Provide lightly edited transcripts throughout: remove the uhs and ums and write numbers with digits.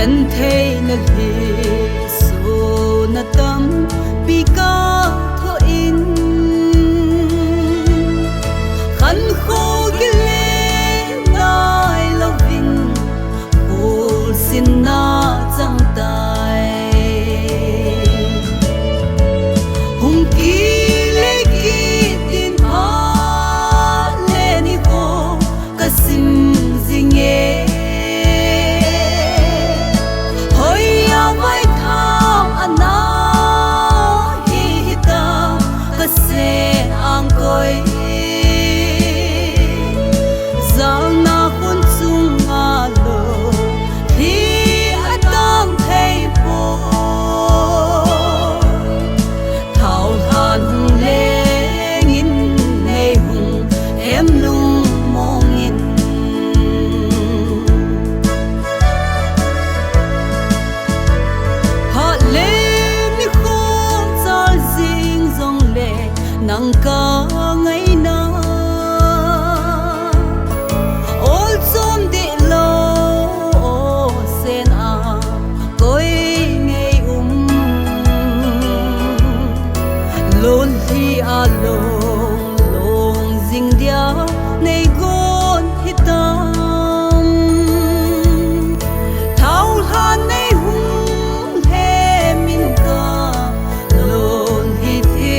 kan thei na hi so na tam pi ka tho in khan kho gile nai lovin ul sin na chang tai hung ki le ki tin ha le ni ho ka sim jing e nang ka ngai na ol som de lo sen a koi ngei lon hi a long jing dia nei gon hitam thau han nei hung he min ka lon hi the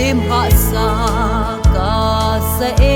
thêm hạ xa cả sẽ